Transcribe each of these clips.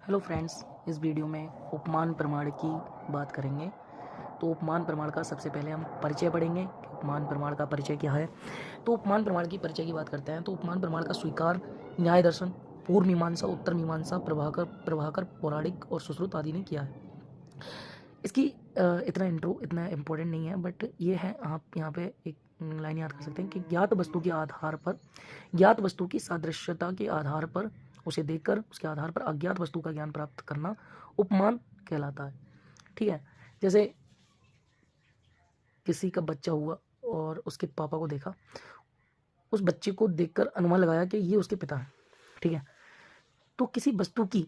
Hello friends, इस video में उपमान प्रमाण की बात करेंगे। तो उपमान प्रमाण का सबसे पहले हम परिचय पढ़ेंगे कि उपमान प्रमाण का परिचय क्या है। तो उपमान प्रमाण की परिचय की बात करते हैं तो उपमान प्रमाण का स्वीकार न्याय दर्शन, पूर्व मीमांसा, उत्तर मीमांसा, प्रभाकर प्रभाकर पौराणिक और सुश्रुत आदि ने किया है। इसकी इतना इंट्रो इतना इम्पोर्टेंट नहीं है, बट ये है, आप यहाँ पे एक लाइन याद कर सकते हैं कि ज्ञात वस्तु के आधार पर, ज्ञात वस्तु की सादृश्यता के आधार पर उसे देखकर उसके आधार पर अज्ञात वस्तु का ज्ञान प्राप्त करना उपमान कहलाता है। ठीक है, जैसे किसी का बच्चा हुआ और उसके पापा को देखा, उस बच्चे को देखकर अनुमान लगाया कि ये उसके पिता है। ठीक है, तो किसी वस्तु की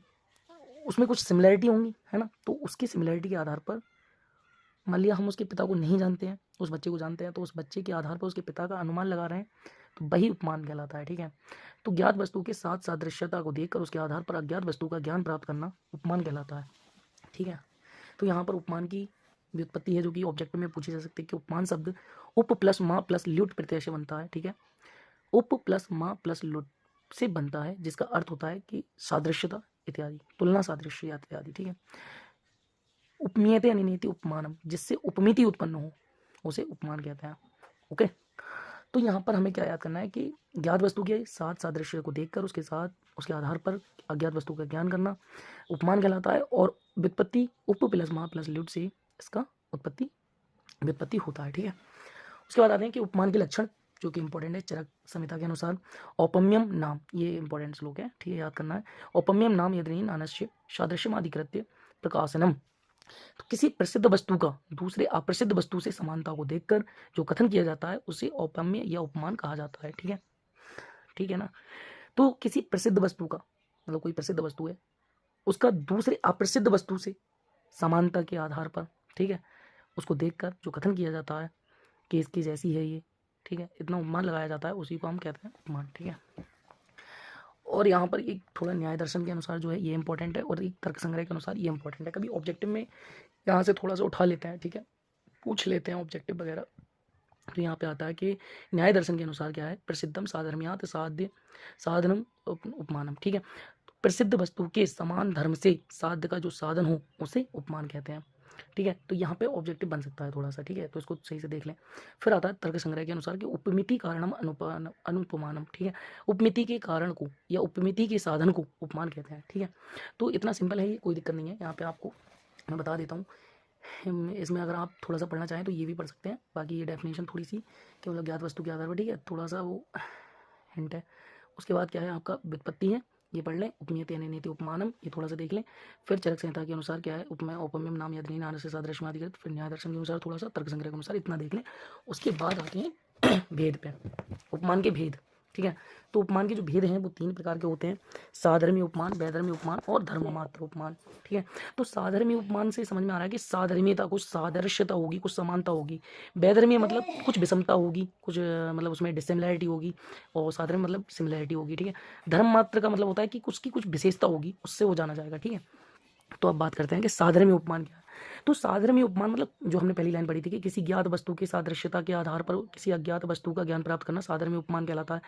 उसमें कुछ सिमिलैरिटी होंगी, है ना, तो उसकी सिमिलैरिटी के आधार पर, मान लिया हम उसके पिता को नहीं जानते हैं, उस बच्चे को जानते हैं, तो उस बच्चे के आधार पर उसके पिता का अनुमान लगा रहे हैं, तो वही उपमान कहलाता है। ठीक है, तो ज्ञात वस्तु के साथ सादृश्यता को देखकर उसके आधार पर अज्ञात वस्तु का ज्ञान प्राप्त करना उपमान कहलाता है। ठीक है, तो यहाँ पर उपमान की व्युत्पत्ति है जो कि ऑब्जेक्ट में पूछी जा सकती है कि उपमान शब्द उप प्लस माँ प्लस ल्युट प्रत्यय से बनता है। ठीक है, उप प्लस माँ प्लस लुट से बनता है, जिसका अर्थ होता है कि सादृश्यता इत्यादि, तुलना सादृश्य इत्यादि। ठीक है, उपमीयते अनिनीति उपमानम, जिससे उपमिति उत्पन्न हो उसे उपमान कहते हैं। ओके, तो यहाँ पर हमें क्या याद करना है कि ज्ञात वस्तु के साथ सादृश्य को देखकर उसके साथ उसके आधार पर अज्ञात वस्तु का ज्ञान करना उपमान कहलाता है, और व्युत्पत्ति उप प्लस महा प्लस ल्युट से इसका व्युत्पत्ति होता है। ठीक है, उसके बाद आते हैं कि उपमान के लक्षण जो कि इंपॉर्टेंट है चरक संहिता के अनुसार। औपम्यम नाम, ये इंपॉर्टेंट श्लोक है, ठीक है, याद करना है। औपम्यम नाम यदि नानस्य सादृश्यम अधिकृत्य प्रकाशनम, तो किसी प्रसिद्ध वस्तु का दूसरे अप्रसिद्ध वस्तु से समानता को देखकर जो कथन किया जाता है उसे औपम्य या उपमान कहा जाता है। ठीक है, ठीक है ना, तो किसी प्रसिद्ध वस्तु का मतलब कोई प्रसिद्ध वस्तु है, उसका दूसरे अप्रसिद्ध वस्तु से समानता के आधार पर, ठीक है, उसको देखकर जो कथन किया जाता है कि इसकी जैसी है ये, ठीक है, इतना उपमान लगाया जाता है, उसी को हम कहते हैं उपमान। ठीक है, और यहाँ पर एक थोड़ा न्याय दर्शन के अनुसार जो है ये इंपॉर्टेंट है, और एक तर्क संग्रह के अनुसार ये इंपॉर्टेंट है। कभी ऑब्जेक्टिव में यहाँ से थोड़ा सा उठा लेते हैं, ठीक है, पूछ लेते हैं ऑब्जेक्टिव वगैरह, तो यहाँ पे आता है कि न्याय दर्शन के अनुसार क्या है, प्रसिद्धम साधर्म्यात साध्य साधनम उपमानम। ठीक है, तो प्रसिद्ध वस्तु के समान धर्म से साध्य का जो साधन हो उसे उपमान कहते हैं। ठीक है, तो यहाँ पे ऑब्जेक्टिव बन सकता है थोड़ा सा, ठीक है, तो इसको सही से देख लें। फिर आता है तर्क संग्रह के अनुसार कि उपमिति कारणम अनुपमानम। ठीक है, उपमिति के कारण को या उपमिति के साधन को उपमान कहते हैं। ठीक है, तो इतना सिंपल है ये, कोई दिक्कत नहीं है। यहाँ पे आपको मैं बता देता हूँ, इसमें अगर आप थोड़ा सा पढ़ना चाहें तो ये भी पढ़ सकते हैं, बाकी ये डेफिनेशन थोड़ी सी केवल ज्ञात वस्तु के आधार पर, ठीक है, थोड़ा सा वो हिंट है। उसके बाद क्या है आपका व्युत्पत्ति है, ये पढ़ लें, उपमीयते अनिनीति उपमानम, ये थोड़ा सा देख लें। फिर चरक संहिता के अनुसार क्या है, उपमेय औपम्यम नाम यदि नान से सादृश्यमादिकृत, फिर न्याय दर्शन के अनुसार थोड़ा सा, तर्क संग्रह के अनुसार इतना देख लें। उसके बाद आते हैं भेद पे, उपमान के भेद। ठीक है, तो उपमान के जो भेद हैं वो 3 प्रकार के होते हैं, साधर्मी उपमान, वैधर्मी उपमान और धर्ममात्र उपमान। ठीक है, तो साधर्मी उपमान से समझ में आ रहा है कि साधर्मीयता, कुछ सादृश्यता होगी, कुछ समानता होगी। वैधर्मी मतलब कुछ विषमता होगी, कुछ मतलब उसमें डिसिमिलैरिटी होगी, और साधर्मी मतलब सिमिलैरिटी होगी। ठीक है, धर्म मात्र का मतलब होता है कि उसकी कुछ विशेषता होगी, उससे वो जाना जाएगा। ठीक है, तो अब बात करते हैं कि साधर्मी उपमान क्या है। तो साधर्मी उपमान मतलब जो हमने पहली लाइन पढ़ी थी कि किसी ज्ञात वस्तु की सादृश्यता के आधार पर किसी अज्ञात वस्तु का ज्ञान प्राप्त करना साधर्मी उपमान कहलाता है।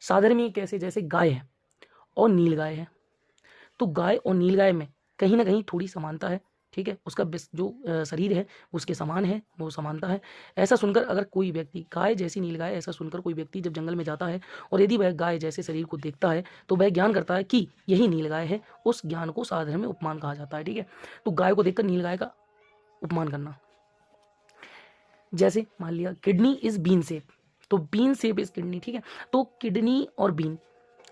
साधर्मी कैसे, जैसे गाय है और नील गाय है, तो गाय और नील गाय में कहीं ना कहीं थोड़ी समानता है। ठीक है, उसका जो शरीर है उसके समान है, वो समानता है। ऐसा सुनकर अगर कोई व्यक्ति गाय जैसी नील गाय, ऐसा सुनकर कोई व्यक्ति जब जंगल में जाता है और यदि वह गाय जैसे शरीर को देखता है तो वह ज्ञान करता है कि यही नील गाय है, उस ज्ञान को साधर्म्य में उपमान कहा जाता है। ठीक है, तो गाय को देखकर नील गाय का उपमान करना। जैसे मान लिया किडनी इज बीन शेप, तो बीन शेप इज किडनी। ठीक है, तो किडनी और बीन,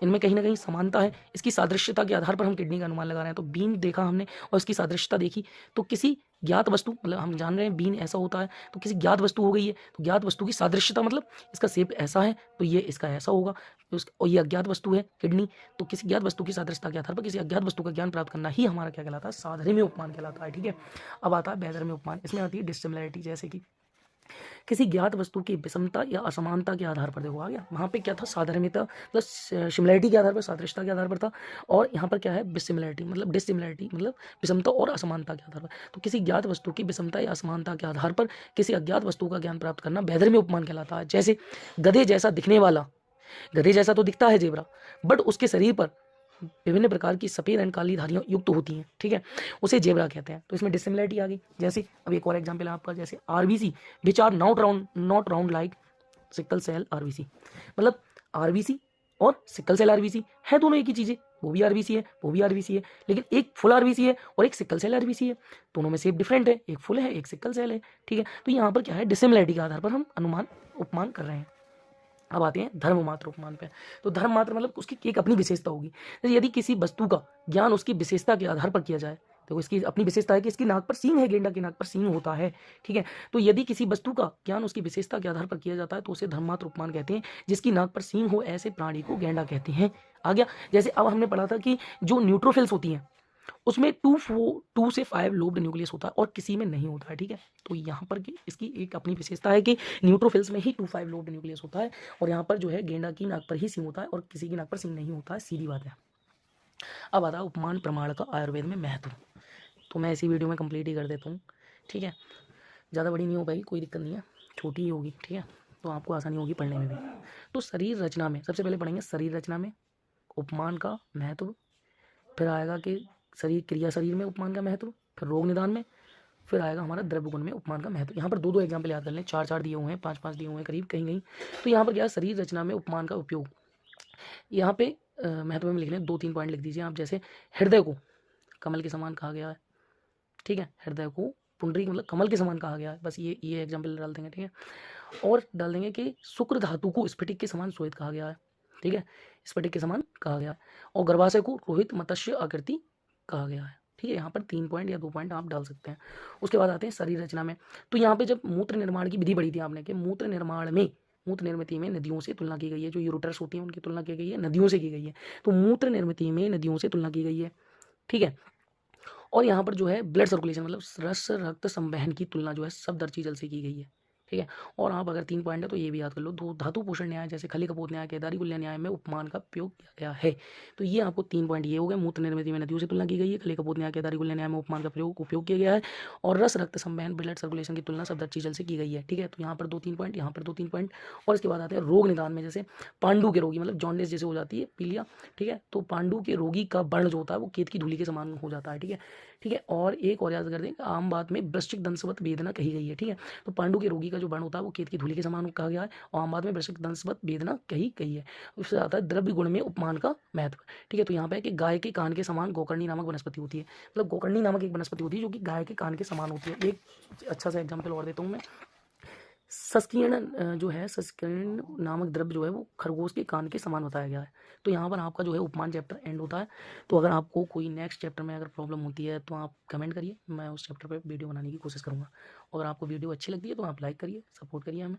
इनमें कहीं ना कहीं समानता है, इसकी सादृश्यता के आधार पर हम किडनी का अनुमान लगा रहे हैं। तो बीन देखा हमने और इसकी सादृश्यता देखी, तो किसी ज्ञात वस्तु, मतलब हम जान रहे हैं बीन ऐसा होता है, तो किसी ज्ञात वस्तु हो गई है, तो ज्ञात वस्तु की सादृश्यता मतलब इसका शेप ऐसा है तो ये इसका ऐसा होगा, और ये अज्ञात वस्तु है किडनी, तो किसी ज्ञात वस्तु की सादृश्यता के आधार पर किसी अज्ञात वस्तु का ज्ञान प्राप्त करना ही हमारा क्या कहलाता है, साधर्म्य उपमान कहलाता है। ठीक है, अब आता है वैधर्म्य उपमान, इसमें आती है डिसिमिलैरिटी, जैसे कि किसी ज्ञात वस्तु की विषमता या असमानता के आधार पर, देखो आ गया, वहाँ पे क्या था, साधर्म्यता प्लस सिमिलैरिटी के आधार पर, सादृश्यता के आधार पर था, और यहाँ पर क्या है, डिसिमिलैरिटी मतलब विषमता और असमानता के आधार पर। तो किसी ज्ञात वस्तु की विषमता या असमानता के आधार पर किसी अज्ञात वस्तु का ज्ञान प्राप्त करना वैधर्म्य उपमान कहलाता है। जैसे गधे जैसा दिखने वाला, गधे जैसा तो दिखता है जेबरा, बट उसके शरीर पर विभिन्न प्रकार की सफ़ेद एंड काली धारियाँ युक्त होती हैं, ठीक है, उसे जेब्रा कहते हैं। तो इसमें डिसिमिलरिटी आ गई। जैसे अब एक और एग्जाम्पल है आपका, जैसे RBC which are not round like sickle cell RBC, मतलब आरबीसी और सिकल सेल आरबीसी है दोनों एक ही चीज़ें, वो भी आरबीसी है, वो भी आरबीसी है, लेकिन एक फुल आरबीसी है और एक सिकल सेल आरबीसी है, दोनों में शेप डिफरेंट है, एक फुल है एक सिकल सेल है, ठीक है। तो यहाँ पर क्या है, डिसिमिलरिटी के आधार पर हम अनुमान उपमान कर रहे हैं। अब आते हैं धर्म मात्र उपमान पे। तो धर्म मात्र मतलब उसकी एक अपनी विशेषता होगी। जैसे यदि किसी वस्तु का ज्ञान उसकी विशेषता के आधार पर किया जाए, तो इसकी अपनी विशेषता है कि इसकी नाक पर सींग है, गेंडा की नाक पर सींग होता है, ठीक है। तो यदि किसी वस्तु का ज्ञान उसकी विशेषता के आधार पर किया जाता है तो उसे धर्ममात्र उपमान कहते हैं। जिसकी नाक पर सींग हो ऐसे प्राणी को गेंडा कहते हैं। आ गया। जैसे अब हमने पढ़ा था कि जो न्यूट्रोफिल्स होती हैं उसमें 2 से 5 लोब्ड न्यूक्लियस होता है और किसी में नहीं होता है, ठीक है। तो यहाँ पर इसकी एक अपनी विशेषता है कि न्यूट्रोफिल्स में ही 2-5 लोब्ड न्यूक्लियस होता है और यहाँ पर जो है गेंडा की नाक पर ही सींग होता है और किसी की नाक पर सींग नहीं होता है, सीधी बात है। अब आता है उपमान प्रमाण का आयुर्वेद में महत्व। तो मैं इसी वीडियो में कंप्लीट ही कर देता हूँ, ठीक है। ज़्यादा बड़ी नहीं हो पाएगी, कोई दिक्कत नहीं है, छोटी ही होगी, ठीक है। तो आपको आसानी होगी पढ़ने में भी। तो शरीर रचना में सबसे पहले पढ़ेंगे शरीर रचना में उपमान का महत्व, फिर आएगा कि शरीर में उपमान का महत्व, फिर रोग निदान में, फिर आएगा हमारा द्रव्य गुण में उपमान का महत्व। यहाँ पर 2-2 एग्जाम्पल याद कर लें, 4-4 दिए हुए हैं, 5-5 दिए हुए हैं करीब कहीं कहीं। तो यहाँ पर क्या है, शरीर रचना में उपमान का उपयोग। यहाँ पे महत्व में लिख लें 2-3 पॉइंट लिख दीजिए आप। जैसे हृदय को कमल के समान कहा गया है, ठीक है। हृदय को पुंडरीक मतलब कमल के समान कहा गया है, बस ये एग्जाम्पल डाल देंगे, ठीक है। और डाल देंगे कि शुक्र धातु को स्फटिक के समान श्वेत कहा गया है, ठीक है, स्फटिक के समान कहा गया है। और गर्भाशय को रोहित मत्स्य आकृति कहा गया है, ठीक है। यहाँ पर 3 पॉइंट या 2 पॉइंट आप डाल सकते हैं। उसके बाद आते हैं शरीर रचना में। तो यहाँ पे जब मूत्र निर्माण की विधि पढ़ी थी आपने कि मूत्र निर्मित में नदियों से तुलना की गई है, जो यूरोटर्स होती हैं उनकी तुलना की गई है, नदियों से की गई है। तो मूत्र निर्मित में नदियों से तुलना की गई है, ठीक है। और यहाँ पर जो है ब्लड सर्कुलेशन मतलब रस रक्त संवहन की तुलना जो है सप्तर्षि जल से की गई है, ठीक है। और आप अगर 3 पॉइंट है तो ये भी याद कर लो। धातु पोषण न्याय जैसे खली कपोत न्याय केदारी कुल्य न्याय में उपमान का प्रयोग किया गया है। तो ये आपको 3 पॉइंट ये हो गए। मूत्र निर्मित में नदियों से तुलना की गई है, खली कपोत न्याय केदारी कुल्य न्याय में उपमान का उपयोग किया गया है, और रस रक्त संवहन ब्लड सर्कुलेशन की तुलना सप्तर्षि जल से की गई है, ठीक है। तो यहाँ पर 2-3 पॉइंट, यहाँ पर 2-3 पॉइंट। और इसके बाद आते हैं रोग निदान में। जैसे पांडु के रोगी मतलब जॉन्डिस जैसे हो जाती है, पीलिया, ठीक है। तो पांडु के रोगी का वर्ण जो होता है वो केत की धूलि के समान हो जाता है, ठीक है, ठीक है। और एक और याद कर दें, आम बात में वृश्चिक दंशवत वेदना कही गई है, ठीक है। तो पांडु के रोगी का जो वर्ण होता है वो केत की धूलि के समान कहा गया है और आम बात में वृश्चिक दंशवत वेदना कही गई है। उससे आता है द्रव्य गुण में उपमान का महत्व, ठीक है। तो यहाँ पे है कि गाय के कान के समान गोकर्णी नामक वनस्पति होती है, मतलब गोकर्णी नामक एक वनस्पति होती है जो कि गाय के कान के समान होती है। एक अच्छा सा एग्जाम्पल और देता हूँ मैं। सस्किरण जो है, सस्किरण नामक द्रव्य जो है वो खरगोश के कान के समान बताया गया है। तो यहाँ पर आपका जो है उपमान चैप्टर एंड होता है। तो अगर आपको कोई नेक्स्ट चैप्टर में अगर प्रॉब्लम होती है तो आप कमेंट करिए, मैं उस चैप्टर पे वीडियो बनाने की कोशिश करूँगा। अगर आपको वीडियो अच्छी लगती है तो आप लाइक करिए, सपोर्ट करिए हमें।